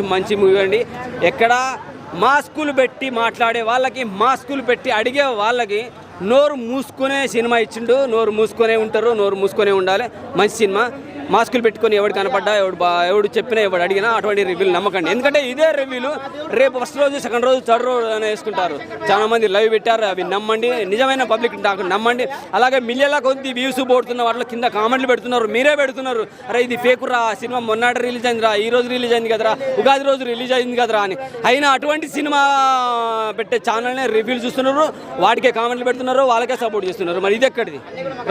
మంచి మూవీ అండి. ఎక్కడ మాస్కులు పెట్టి మాట్లాడే వాళ్ళకి, మాస్కులు పెట్టి అడిగే వాళ్ళకి నోరు మూసుకునే సినిమా ఇచ్చిండు. నోరు మూసుకునే ఉంటారు, నోరు మూసుకునే ఉండాలి. మంచి సినిమా. మాస్కులు పెట్టుకొని ఎవడు కనపడ్డా, ఎవడు చెప్పినా, ఎవడు అడిగినా అటువంటి రివ్యూలు నమ్మకండి. ఎందుకంటే ఇదే రివ్యూలు రేపు ఫస్ట్ రోజు, సెకండ్ రోజు, థర్డ్ రోజు అని వేసుకుంటారు. చాలా మంది లైవ్ పెట్టారు, అవి నమ్మండి. నిజమైన పబ్లిక్ నమ్మండి. అలాగే మిలియన్ల కొద్ది వ్యూస్ పోడుతున్న వాటిలో కింద కామెంట్లు పెడుతున్నారు, మీరే పెడుతున్నారు. అరే ఇది ఫేక్ రా, సినిమా మొన్నటి రిలీజ్ అయిందిరా, ఈ రోజు రిలీజ్ అయింది కదరా, ఉగాది రోజు రిలీజ్ అయింది కదరా అని. అయినా అటువంటి సినిమా పెట్టే ఛానల్నే రివ్యూలు చూస్తున్నారు, వాటికే కామెంట్లు పెడుతున్నారు, వాళ్ళకే సపోర్ట్ చేస్తున్నారు. మరి ఇది ఎక్కడిది?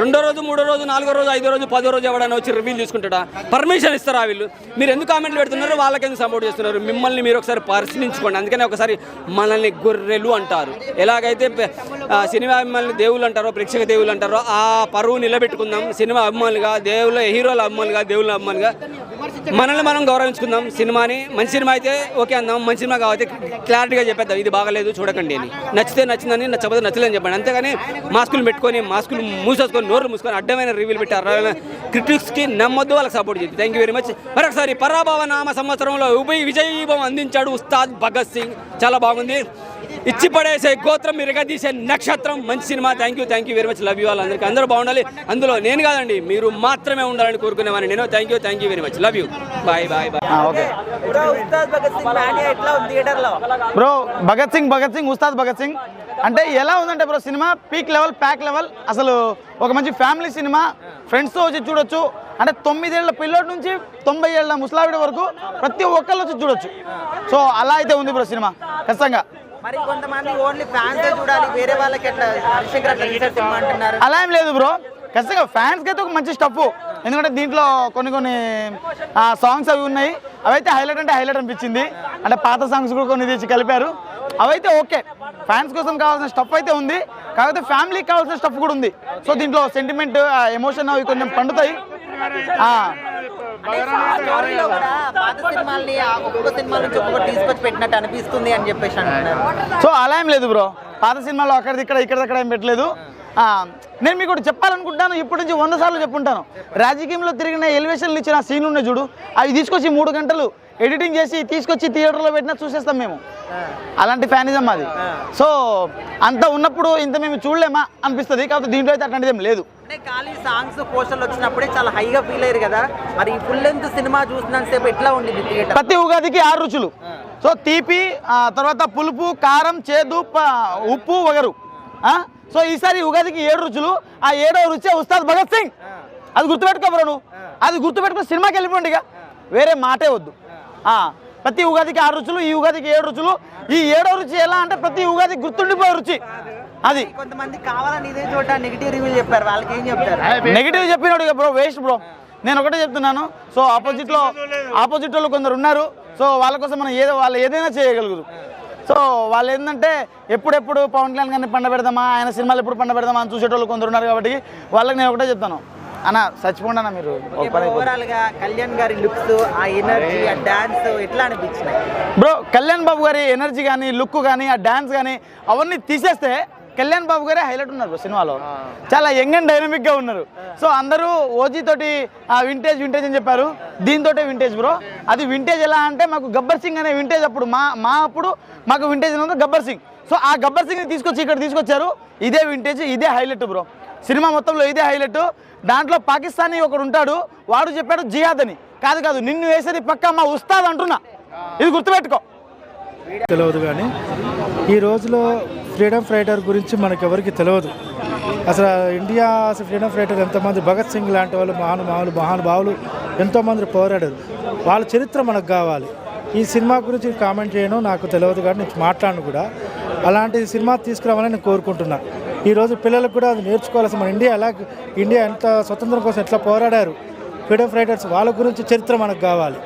రెండో రోజు, మూడో రోజు, నాలుగో రోజు, ఐదో రోజు, 10వ రోజు ఎవడైనా వచ్చి రివ్యూలు తీసుకుంటాడా? పర్మిషన్ ఇస్తారా వీళ్ళు? మీరు ఎందుకు కామెంట్లు పెడుతున్నారు, వాళ్ళకి ఎందుకు సపోర్ట్ చేస్తున్నారు? మిమ్మల్ని మీరు ఒకసారి పరిశీలించుకోండి. అందుకనే ఒకసారి మనల్ని గొర్రెలు అంటారు. ఎలాగైతే సినిమా అభిమానులు దేవుళ్ళు అంటారో, ప్రేక్షక దేవుళ్ళు అంటారో, ఆ పరువు నిలబెట్టుకుందాం. సినిమా అభిమానులుగా, దేవుళ్ళ హీరోల అభిమానులుగా, దేవుళ్ళ అభిమానులుగా మనల్ని మనం గౌరవించుకుందాం. సినిమాని మంచి సినిమా అయితే ఓకే అందాం, మంచి సినిమా కాబట్టి క్లారిటీగా చెప్పేద్దాం, ఇది బాగలేదు చూడకండి అని. నచ్చితే నచ్చిందని, నచ్చకపోతే నచ్చలేదని చెప్పండి. అంతేగాని మాస్కులు పెట్టుకొని, మాస్కులు మూసేసుకొని, నోర్లు మూసుకొని అడ్డమైన రివ్యూలు పెట్టారు. క్రిటిక్స్కి నమ్మొద్దు, వాళ్ళకి సపోర్ట్ చేయండి. Thank you very much. మరొకసారి పరాభవ నామ సంవత్సరంలో విజయీభవం అందించాడు ఉస్తాద్ భగత్ సింగ్. చాలా బాగుంది. ఇచ్చి పడేసే గోత్రం, ఇరగదీసే నక్షత్రం. మంచి cinema. Thank you very much. Love you all. అందరికీ అందరూ బాగుండాలి. అందులో నేను కాదండి, మీరు మాత్రమే ఉండాలని కోరుకునేవాడిని నేను. Thank you very much. Love you. Bye. Bro Bhagat Singh Ustaad Bhagat Singh అంటే ఎలా ఉందంటే bro, cinema peak level, pack level. అసలు ఒక మంచి ఫ్యామిలీ సినిమా, ఫ్రెండ్స్తో వచ్చి చూడొచ్చు. అంటే 9 ఏళ్ల పిల్లోడి నుంచి 90 ఏళ్ల ముసలావిడ వరకు ప్రతి ఒక్కళ్ళు వచ్చి చూడొచ్చు. సో అలా అయితే ఉంది బ్రో సినిమా ఖచ్చితంగా. మరి కొంతమంది ఓన్లీ ఫ్యాన్స్ చూడాలి, వేరే వాళ్ళకి ఎట్లా అంటున్నారు. అలా ఏం లేదు బ్రో, ఖచ్చితంగా ఫ్యాన్స్కి అయితే ఒక మంచి స్టఫ్. ఎందుకంటే దీంట్లో కొన్ని సాంగ్స్ అవి ఉన్నాయి, అవైతే హైలైట్ అంటే హైలైట్ అనిపించింది. అంటే పాత సాంగ్స్ కూడా కొన్ని తెచ్చి కలిపారు, అవైతే ఓకే. ఫ్యాన్స్ కోసం కావాల్సిన స్టఫ్ అయితే ఉంది, కాకపోతే ఫ్యామిలీకి కావాల్సిన స్టఫ్ కూడా ఉంది. సో దీంట్లో సెంటిమెంట్, ఎమోషన్ అవి కొంచెం పండుతాయి. సో అలా ఏం లేదు బ్రో, పాత సినిమాలో అక్కడిది ఇక్కడ ఏం పెట్టలేదు. నేను మీకు చెప్పాలనుకుంటాను, ఇప్పటి నుంచి 100 సార్లు చెప్పుంటాను. రాజకీయంలో తిరిగిన ఎలివేషన్లు ఇచ్చిన సీన్లు ఉన్నాయి చూడు, అవి తీసుకొచ్చి 3 గంటలు ఎడిటింగ్ చేసి తీసుకొచ్చి థియేటర్లో పెట్టినా చూసేస్తాం మేము. అలాంటి ఫ్యానిజం అది. సో అంత ఉన్నప్పుడు ఇంత మేము చూడలేమా అనిపిస్తుంది. కాకపోతే దీంట్లో అయితే అట్లాంటిది ఏం లేదు. ఖాళీ సాంగ్స్, పోస్టర్లు వచ్చినప్పుడే చాలా హైగా ఫీల్ అయ్యారు కదా. మరి ఫుల్ లెంత్ సినిమా చూసినంతసేపు ఎట్లా ఉండింది థియేటర్? ప్రతి ఉగాదికి 6 రుచులు. సో తీపి, తర్వాత పులుపు, కారం, చేదు, ఉప్పు, వగరు. సో ఈసారి ఉగాదికి 7 రుచులు. ఆ 7వ రుచి ఉస్తాద్ భగత్ సింగ్. అది గుర్తుపెట్టుకో బ్రో, నువ్వు అది గుర్తుపెట్టుకుని సినిమాకి వెళ్ళిపోండి, ఇక వేరే మాటే వద్దు. ప్రతి ఉగాదికి 6 రుచులు, ఈ ఉగాదికి 7 రుచులు. ఈ 7వ రుచి ఎలా అంటే ప్రతి ఉగాదికి గుర్తుండిపోయే రుచి అది. కొంతమంది కావాలని ఇదే చోట నెగిటివ్ రివ్యూ చెప్పారు, వాళ్ళకి ఏం చెప్తారు? నెగిటివ్ చెప్పినాడు ఇక బ్రో, వేస్ట్ బ్రో. నేను ఒకటే చెప్తున్నాను. సో ఆపోజిట్ వాళ్ళు కొందరు ఉన్నారు. సో వాళ్ళ కోసం మనం వాళ్ళు ఏదైనా చేయగలుగుతారు. సో వాళ్ళు ఏంటంటే ఎప్పుడెప్పుడు పవన్ కళ్యాణ్ గారిని పండబెడదామా, ఆయన సినిమాలు ఎప్పుడు పండబెడదామా అని చూసేటోళ్ళు కొందరు ఉన్నారు. కాబట్టి వాళ్ళకి నేను ఒకటే చెప్తాను, అన్న చచ్చిపోండి అన్న మీరు. ఓవరాల్ గా కళ్యాణ్ గారి లుక్స్, ఆ ఎనర్జీ, ఆ డాన్స్ ఎట్లా అనిపించినాయి బ్రో? కళ్యాణ్ బాబు గారి ఎనర్జీ కానీ, లుక్ కానీ, ఆ డాన్స్ కానీ అవన్నీ తీసేస్తే కళ్యాణ్ బాబు గారే హైలైట్ ఉన్నారు బ్రో సినిమాలో. చాలా యంగ్ అండ్ డైనమిక్గా ఉన్నారు. సో అందరూ ఓజీ తోటి వింటేజ్ అని చెప్పారు, దీంతో వింటేజ్ బ్రో. అది వింటేజ్ ఎలా అంటే మాకు గబ్బర్ సింగ్ అనే వింటేజ్ అప్పుడు అప్పుడు మాకు వింటేజ్ ఉంది గబ్బర్ సింగ్. సో ఆ గబ్బర్ సింగ్ని తీసుకొచ్చి ఇక్కడ తీసుకొచ్చారు. ఇదే వింటేజ్, ఇదే హైలైట్ బ్రో. సినిమా మొత్తంలో ఇదే హైలైట్. దాంట్లో పాకిస్తానీ ఒకడు ఉంటాడు, వాడు చెప్పాడు జిహాద్ అని. కాదు, నిన్ను వేసేది పక్కా మా ఉస్తాద్ అంటున్నా, ఇది గుర్తుపెట్టుకో. తెలియదు కానీ ఈ రోజులో ఫ్రీడమ్ ఫైటర్ గురించి మనకెవరికి తెలియదు. అసలు ఇండియా ఫ్రీడమ్ ఫైటర్ ఎంతమంది, భగత్ సింగ్ లాంటి వాళ్ళు మహానుభావులు ఎంతోమంది పోరాడారు. వాళ్ళ చరిత్ర మనకు కావాలి. ఈ సినిమా గురించి కామెంట్ చేయడం నాకు తెలియదు కానీ నేను మాట్లాడను కూడా. అలాంటి సినిమా తీసుకురావాలని నేను కోరుకుంటున్నా. ఈరోజు పిల్లలకు కూడా అది నేర్చుకోవాల్సి, మన ఇండియా ఎంత స్వతంత్రం కోసం ఎట్లా పోరాడారు ఫ్రీడమ్ ఫైటర్స్, వాళ్ళ గురించి చరిత్ర మనకు కావాలి.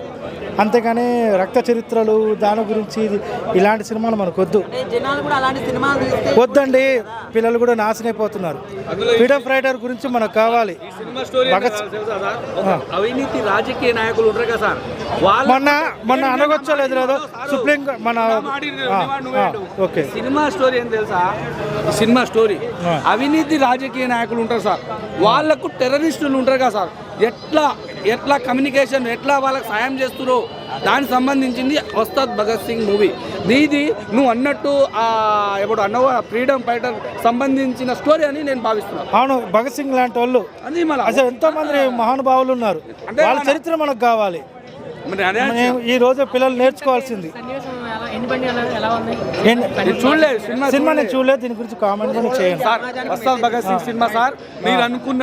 అంతేగాని రక్త చరిత్రలు దాని గురించి ఇలాంటి సినిమాలు మనకు వద్దండి. పిల్లలు కూడా నాశనైపోతున్నారు. ఫ్రీడమ్ ఫైటర్ గురించి మనకు కావాలి. అవినీతి రాజకీయ నాయకులు ఉంటారు కదా సార్, మొన్న అనగొచ్చలేదు లేదు సుప్రీం మన ఓకే సినిమా స్టోరీ ఏం తెలుసా? సినిమా స్టోరీ అవినీతి రాజకీయ నాయకులు ఉంటారు సార్, వాళ్లకు టెర్రరిస్టులు ఉంటారు కదా సార్, ఎట్లా కమ్యూనికేషన్ ఎట్లా వాళ్ళకి సాయం చేస్తురో దానికి సంబంధించింది ఉస్తాద్ భగత్ సింగ్ మూవీ. నీది నువ్వు అన్నట్టు ఎప్పుడు అన్నవో ఫ్రీడమ్ ఫైటర్ సంబంధించిన స్టోరీ అని నేను భావిస్తున్నాను. అవును, భగత్ సింగ్ లాంటి వాళ్ళు అది మళ్ళీ అసలు ఎంతో మంది మహానుభావులు ఉన్నారు. అంటే వాళ్ళ చరిత్ర మనకు కావాలి. మరి అదే ఈ రోజు పిల్లలు నేర్చుకోవాల్సింది. చూడలేదు సినిమా నేను చూడలేదు, దీని గురించి కామెంట్ కూడా చేయను. Sir Ustaad Bhagat Singh cinema sir మీరు అనుకున్న